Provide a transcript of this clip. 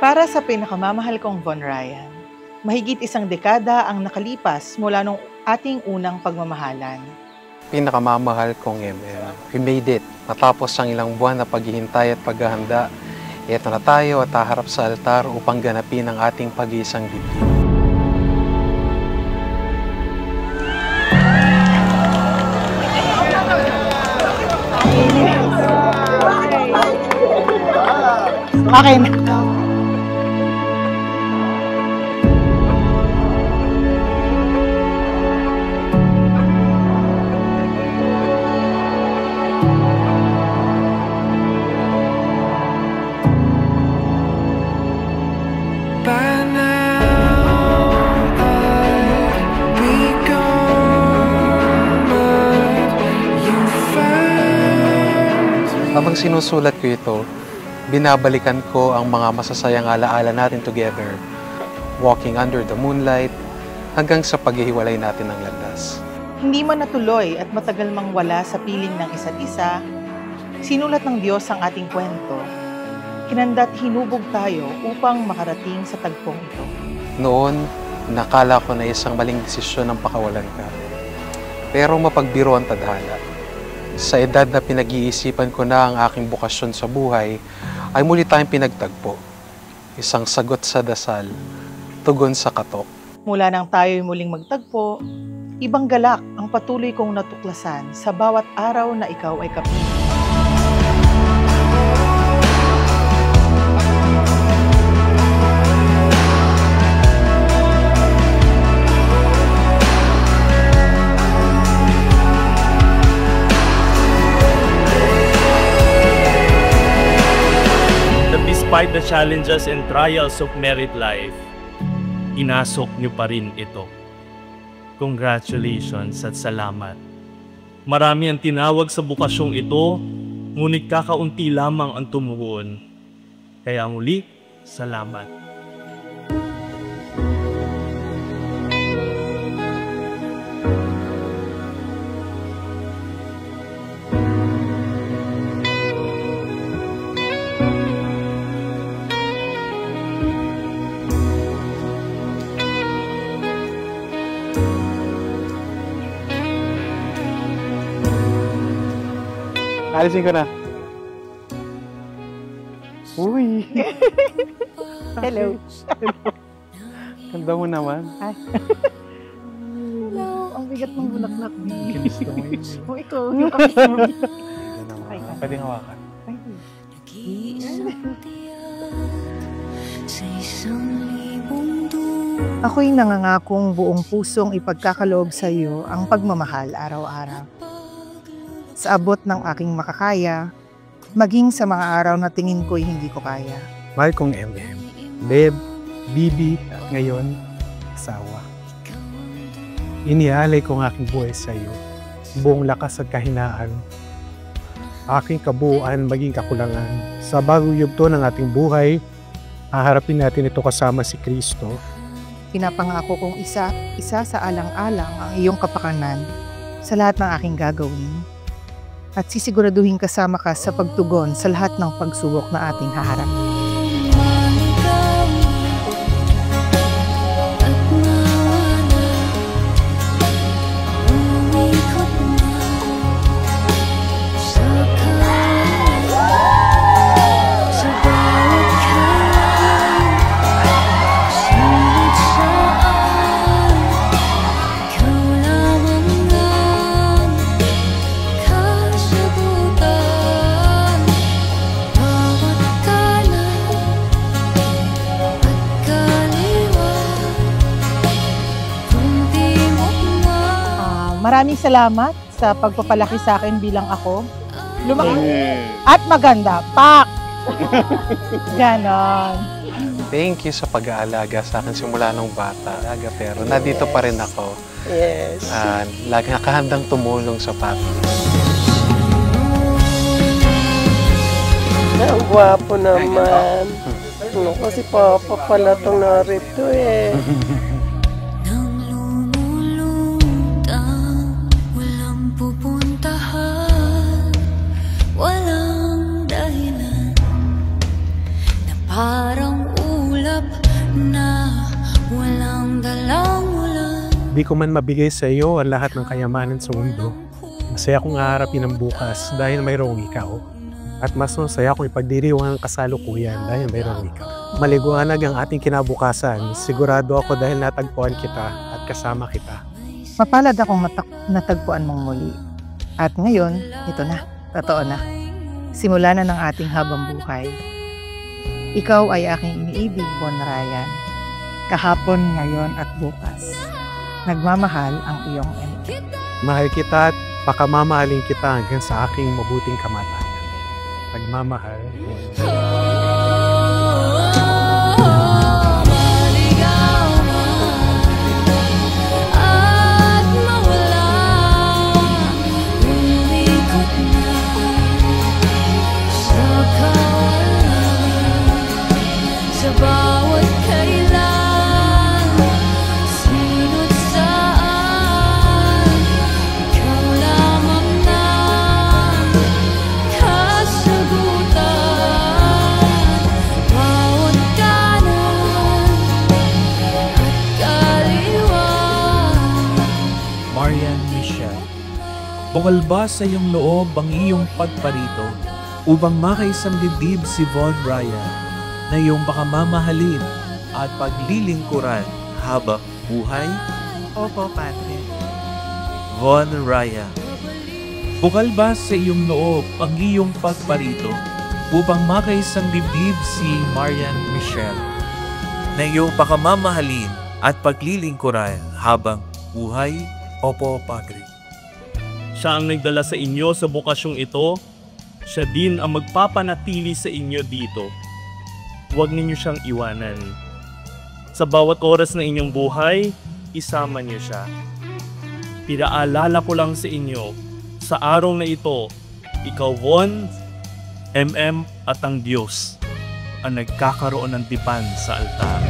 Para sa pinakamamahal kong Von Ryan, mahigit 1 dekada ang nakalipas mula nung ating unang pagmamahalan. Pinakamamahal kong MM, we made it. Matapos ang ilang buwan na paghihintay at paghahanda, ito na tayo at haharap sa altar upang ganapin ang ating pag-iisang dibdib. Okay na. Habang sinusulat ko ito, binabalikan ko ang mga masasayang alaala natin together, walking under the moonlight, hanggang sa paghihiwalay natin ng landas. Hindi man natuloy at matagal mang wala sa piling ng isa't isa, sinulat ng Diyos ang ating kwento. Hinanda't hinubog tayo upang makarating sa tagpong ito. Noon, nakala ko na isang maling desisyon ang pakawalan ka. Pero mapagbiro ang tadhana. Sa edad na pinag-iisipan ko na ang aking bukasyon sa buhay, ay muli tayong pinagtagpo. Isang sagot sa dasal, tugon sa katok. Mula nang tayo'y muling magtagpo, ibang galak ang patuloy kong natuklasan sa bawat araw na ikaw ay kapiling. Despite the challenges and trials of married life, inasok niyo pa rin ito. Congratulations at salamat. Marami ang tinawag sa bukasyong ito, ngunit kakaunti lamang ang tumugon. Kaya muli, salamat. Alisin ko na. Uy! Hello. Ganda mo naman. Hi. Hello. Ang bigat ng bulaklak. Kinis ka mo yun. O ikaw, yung kapit mo. Pwedeng hawakan. Ako'y nangangakong buong pusong ipagkakaloob sa iyo ang pagmamahal araw-araw. Sa abot ng aking makakaya, maging sa mga araw na tingin ko'y hindi ko kaya. Mahal kong MM, Beb, Bibi, at ngayon, asawa. Inialay ko ang aking buhay sa iyo, buong lakas at kahinaan. Aking kabuuan maging kakulangan. Sa bagong yugto ng ating buhay, haharapin natin ito kasama si Kristo. Pinapangako kong isa sa alang-alang ang iyong kapakanan sa lahat ng aking gagawin. At sisiguraduhin kasama ka sa pagtugon sa lahat ng pagsubok na ating haharap. Maraming salamat sa pagpapalaki sa akin bilang ako. Lumaki at maganda. Pak! Ganon. Thank you sa pag-aalaga sa akin simula nung bata. Pero nandito pa rin ako. Yes. Lagi nakahandang tumulong sa family. Ang gwapo naman. Kasi papa pala itong narito eh. Parang ulap na walang dalang ulan. Di ko man mabigay sa iyo ang lahat ng kayamanan sa mundo. Masaya kong haharapin ang bukas dahil mayroong ikaw. At mas masaya kong ipagdiriwang ang kasalukuyan dahil mayroong ikaw. Maliwanag ang ating kinabukasan. Sigurado ako dahil natagpuan kita at kasama kita. Mapalad akong natagpuan mong muli. At ngayon, ito na, totoo na. Simula na ng ating habang buhay. Ikaw ay aking iniibig, Von Ryan. Kahapon, ngayon at bukas. Nagmamahal ang iyong MP. Mahal kita at pakamamahalin kita hanggang sa aking mabuting kamatayan. Nagmamahal. Maligaw man at mawala, umikot na sa kawalan. Sa bawat kailan, sino't saan, ikaw lamang na kasagutan. Bawat kanan at kaliwa. Marian Michelle, bukal ba sa iyong loob ang iyong pagparito upang makaisang dibdib si Von Ryan na iyong baka mamahalin at paglilingkuran habang buhay? Opo, Padre. Von Ryan, bukal ba sa iyong loob ang iyong pagparito upang makaisang dibdib si Marian Michelle na iyong baka mamahalin at paglilingkuran habang buhay? Opo, Padre. Siya ang nagdala sa inyo sa bukasyong ito. Siya din ang magpapanatili sa inyo dito. Huwag ninyo siyang iwanan. Sa bawat oras na inyong buhay, isama niyo siya. Pinaalala ko lang sa inyo, sa araw na ito, ikaw, Von, MM at ang Diyos ang nagkakaroon ng tipan sa altar.